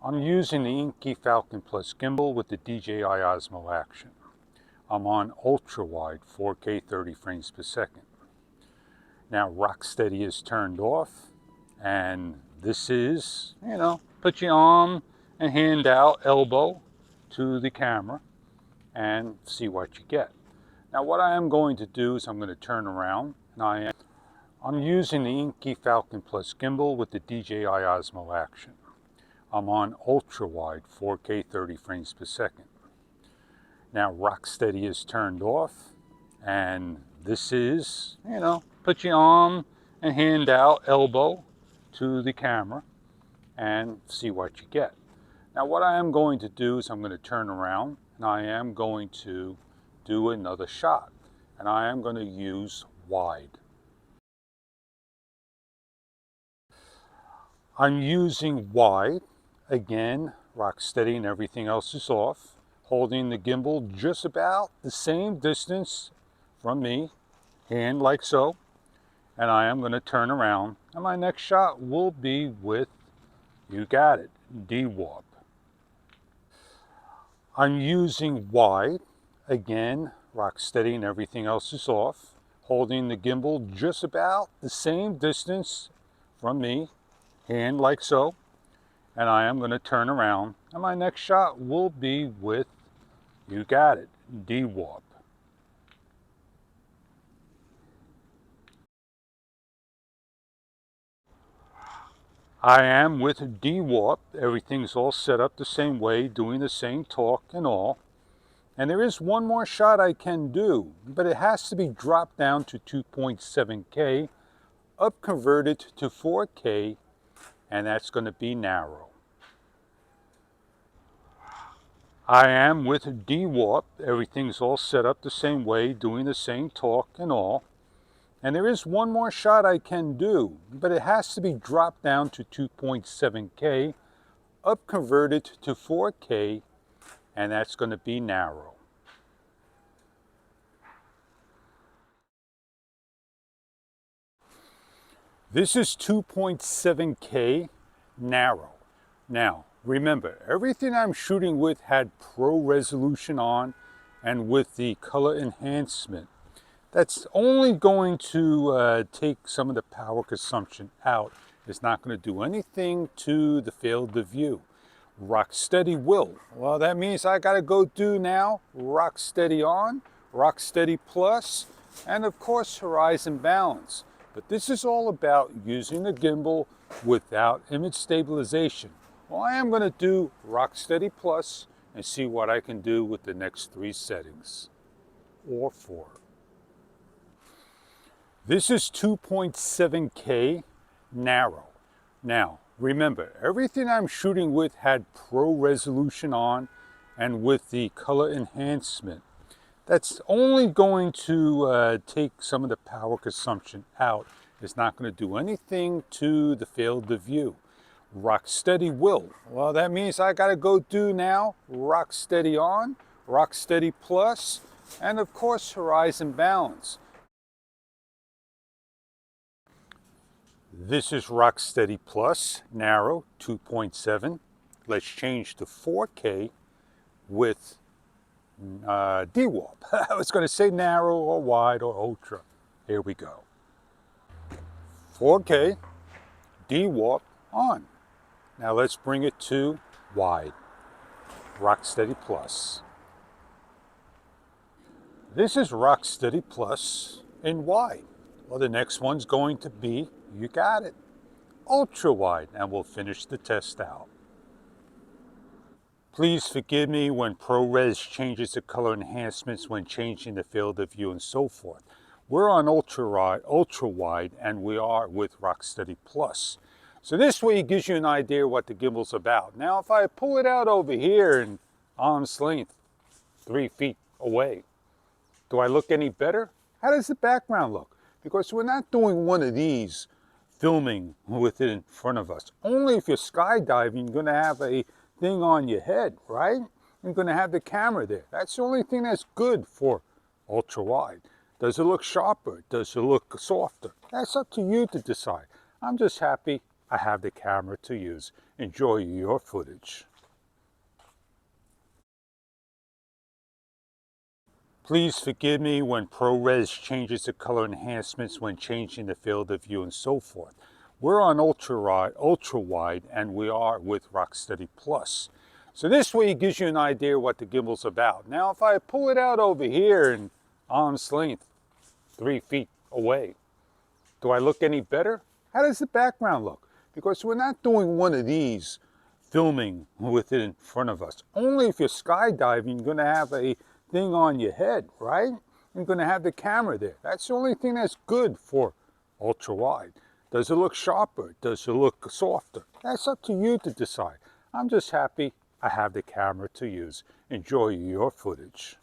I'm using the Inky Falcon Plus gimbal with the DJI Osmo action. I'm on ultra-wide 4K 30 frames per second. Now Rocksteady is turned off, and this is, put your arm and hand out, elbow to the camera and see what you get. Now what I am going to do is I'm going to turn around, and I'm using the Inky Falcon Plus gimbal with the DJI Osmo action. I'm on ultra-wide 4K 30 frames per second. Now Rocksteady is turned off, and this is, put your arm and hand out, elbow to the camera and see what you get. Now what I am going to do is I'm going to turn around, and I am going to do another shot, and I am going to use wide. I'm using wide. Again, Rocksteady and everything else is off, holding the gimbal just about the same distance from me, hand like so, and I am going to turn around, and my next shot will be with, you got it, D-Warp. I'm using wide. Again, Rocksteady and everything else is off, holding the gimbal just about the same distance from me, hand like so, and I am going to turn around, and my next shot will be with, you got it, D-Warp. I am with D-Warp. Everything's all set up the same way, doing the same torque and all. And there is one more shot I can do, but it has to be dropped down to 2.7K, up converted to 4K, and that's going to be narrow. I am with D-Warp. Everything's all set up the same way, doing the same torque and all. And there is one more shot I can do, but it has to be dropped down to 2.7K, up converted to 4K, and that's going to be narrow. This is 2.7K narrow. Now, remember, everything I'm shooting with had pro resolution on, and with the color enhancement. That's only going to take some of the power consumption out. It's not going to do anything to the field of view. Rocksteady will. Well, that means I got to go do now Rocksteady on, Rocksteady Plus, and of course Horizon Balance. But this is all about using the gimbal without image stabilization. Well, I am going to do Rocksteady Plus and see what I can do with the next 3 settings, or 4. This is 2.7K narrow. Now, remember, everything I'm shooting with had pro resolution on, and with the color enhancement. That's only going to take some of the power consumption out. It's not going to do anything to the field of view. Rocksteady will. Well, that means I got to go do now Rocksteady on, Rocksteady Plus, and of course Horizon Balance. This is Rocksteady Plus, narrow, 2.7. Let's change to 4K with D-Warp. I was going to say narrow or wide or ultra. Here we go. 4K, D-Warp on. Now let's bring it to wide. Rocksteady Plus. This is Rocksteady Plus in wide. Well, the next one's going to be, you got it, ultra wide, and we'll finish the test out. Please forgive me when ProRes changes the color enhancements when changing the field of view and so forth. We're on ultra wide, and we are with Rocksteady Plus. So this way it gives you an idea what the gimbal's about. Now if I pull it out over here and arm's length, 3 feet away, do I look any better? How does the background look? Because we're not doing one of these filming with it in front of us. Only if you're skydiving, you're going to have a thing on your head, right? You're going to have the camera there. That's the only thing that's good for ultra wide. Does it look sharper? Does it look softer? That's up to you to decide. I'm just happy I have the camera to use. Enjoy your footage. Please forgive me when ProRes changes the color enhancements when changing the field of view and so forth. We're on ultrawide, and we are with Rocksteady Plus. So this way it gives you an idea what the gimbal's about. Now if I pull it out over here and arm's length, 3 feet away, do I look any better? How does the background look? Because we're not doing one of these filming with it in front of us. Only if you're skydiving, you're going to have a thing on your head, right? You're going to have the camera there. That's the only thing that's good for ultra wide. Does it look sharper? Does it look softer? That's up to you to decide. I'm just happy I have the camera to use. Enjoy your footage.